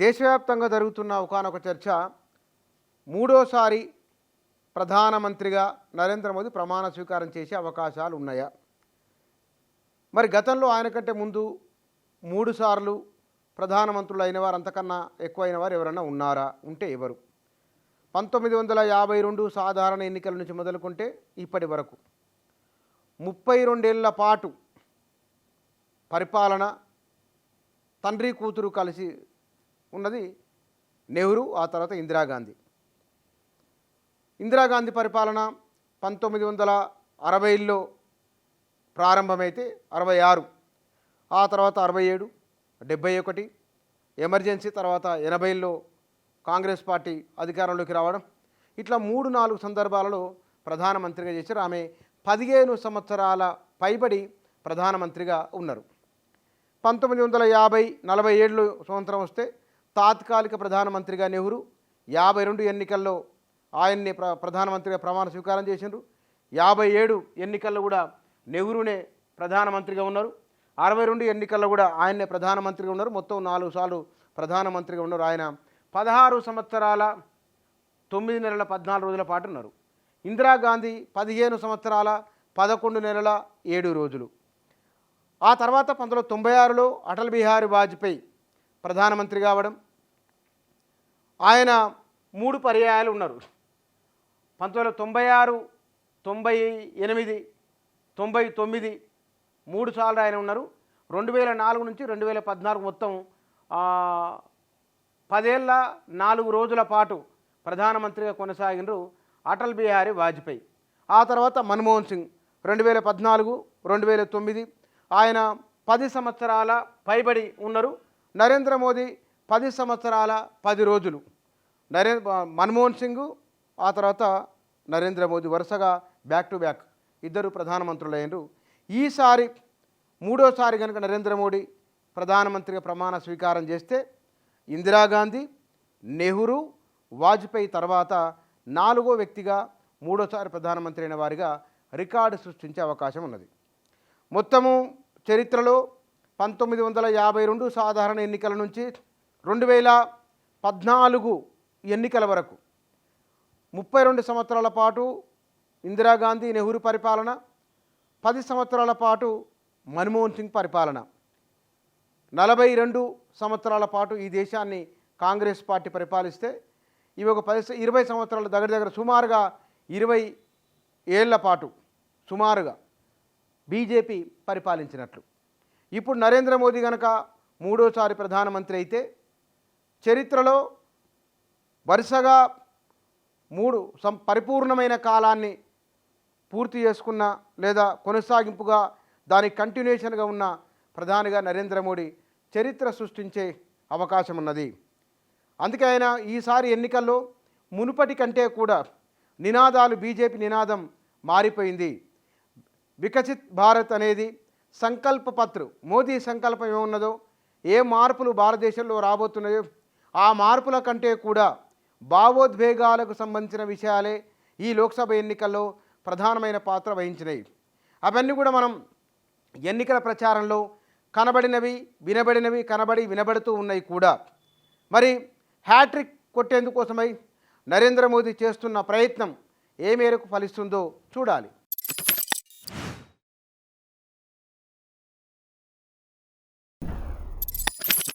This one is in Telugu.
దేశవ్యాప్తంగా జరుగుతున్న ఒకానొక చర్చ మూడోసారి ప్రధానమంత్రిగా నరేంద్ర మోదీ ప్రమాణ స్వీకారం చేసే అవకాశాలు ఉన్నాయా? మరి గతంలో ఆయన కంటే ముందు 3 సార్లు ప్రధానమంత్రులు అయిన వారు, అంతకన్నా ఎక్కువైన వారు ఎవరైనా ఉన్నారా? ఉంటే ఎవరు? 1952 సాధారణ ఎన్నికల నుంచి మొదలుకుంటే ఇప్పటి వరకు 32 ఏళ్ల పాటు పరిపాలన తండ్రి కూతురు కలిసి ఉన్నది నెహ్రూ, ఆ తర్వాత ఇందిరాగాంధీ. ఇందిరాగాంధీ పరిపాలన 1960లో ప్రారంభమైతే 66, ఆ తర్వాత 67, 71, ఎమర్జెన్సీ తర్వాత 80లో కాంగ్రెస్ పార్టీ అధికారంలోకి రావడం, ఇట్లా 3-4 సందర్భాలలో ప్రధానమంత్రిగా చేశారు. ఆమె 15 సంవత్సరాల పైబడి ప్రధానమంత్రిగా ఉన్నారు. 1950-47 సంవత్సరం వస్తే తాత్కాలిక ప్రధానమంత్రిగా నెహ్రూ, 52 ఎన్నికల్లో ఆయన్ని ప్రధానమంత్రిగా ప్రమాణ స్వీకారం చేసిండ్రు. 57 ఎన్నికల్లో కూడా నెహ్రూనే ప్రధానమంత్రిగా ఉన్నారు. 62 ఎన్నికల్లో కూడా ఆయన్నే ప్రధానమంత్రిగా ఉన్నారు. మొత్తం 4 సార్లు ప్రధానమంత్రిగా ఉన్నారు. ఆయన 16 సంవత్సరాల 9 నెలల 14 రోజుల పాటు ఉన్నారు. ఇందిరాగాంధీ 15 సంవత్సరాల 11 నెలల 7 రోజులు. ఆ తర్వాత 1996లో అటల్ బిహారీ వాజ్పేయి ప్రధానమంత్రి కావడం, ఆయన 3 పర్యాయాలు ఉన్నారు. 1996, 98, 99 3 సార్లు ఆయన ఉన్నారు. 2004 నుంచి 2014 మొత్తం 10 ఏళ్ళ 4 రోజుల పాటు ప్రధానమంత్రిగా కొనసాగినరు అటల్ బిహారీ వాజ్పేయి. ఆ తర్వాత మన్మోహన్ సింగ్ 2014, 2009 ఆయన 10 సంవత్సరాల పైబడి ఉన్నారు. నరేంద్ర మోదీ 10 సంవత్సరాల 10 రోజులు. మన్మోహన్ సింగ్ ఆ తర్వాత నరేంద్ర మోదీ వరుసగా బ్యాక్ టు బ్యాక్ ఇద్దరు ప్రధానమంత్రులయ్యారు. ఈసారి మూడోసారి కనుక నరేంద్ర మోడీ ప్రధానమంత్రిగా ప్రమాణ స్వీకారం చేస్తే ఇందిరాగాంధీ, నెహ్రూ, వాజ్పేయి తర్వాత 4వ వ్యక్తిగా మూడోసారి ప్రధానమంత్రి అయిన వారిగా రికార్డు సృష్టించే అవకాశం ఉన్నది. మొత్తము చరిత్రలో 1952 సాధారణ ఎన్నికల నుంచి 2014 ఎన్నికల వరకు 32 సంవత్సరాల పాటు ఇందిరాగాంధీ, నెహ్రూ పరిపాలన, 10 సంవత్సరాల పాటు మన్మోహన్ సింగ్ పరిపాలన, 42 సంవత్సరాల పాటు ఈ దేశాన్ని కాంగ్రెస్ పార్టీ పరిపాలిస్తే ఇవి ఒక 20 సంవత్సరాల దగ్గర సుమారుగా 20 ఏళ్ల పాటు సుమారుగా బీజేపీ పరిపాలించినట్లు. ఇప్పుడు నరేంద్ర మోదీ కనుక మూడోసారి ప్రధానమంత్రి అయితే చరిత్రలో వరుసగా 3 పరిపూర్ణమైన కాలాన్ని పూర్తి చేసుకున్న లేదా కొనసాగింపుగా దానికి కంటిన్యూషన్గా ఉన్న ప్రధానిగా నరేంద్ర మోడీ చరిత్ర సృష్టించే అవకాశం ఉన్నది. అందుకే ఆయన ఈసారి ఎన్నికల్లో మునుపటి కంటే కూడా నినాదాలు, బీజేపీ నినాదం మారిపోయింది. వికసిత్ భారత్ అనేది సంకల్ప పత్ర, మోదీ సంకల్పం ఏమున్నదో, ఏ మార్పులు భారతదేశంలో రాబోతున్నాయో ఆ మార్పుల కంటే కూడా భావోద్వేగాలకు సంబంధించిన విషయాలే ఈ లోక్సభ ఎన్నికల్లో ప్రధానమైన పాత్ర వహించినాయి. అవన్నీ కూడా మనం ఎన్నికల ప్రచారంలో కనబడినవి, వినబడినవి, కనబడి వినబడుతూ ఉన్నాయి కూడా. మరి హ్యాట్రిక్ కొట్టేందుకోసమై నరేంద్ర మోదీ చేస్తున్న ప్రయత్నం ఏ మేరకు ఫలిస్తుందో చూడాలి.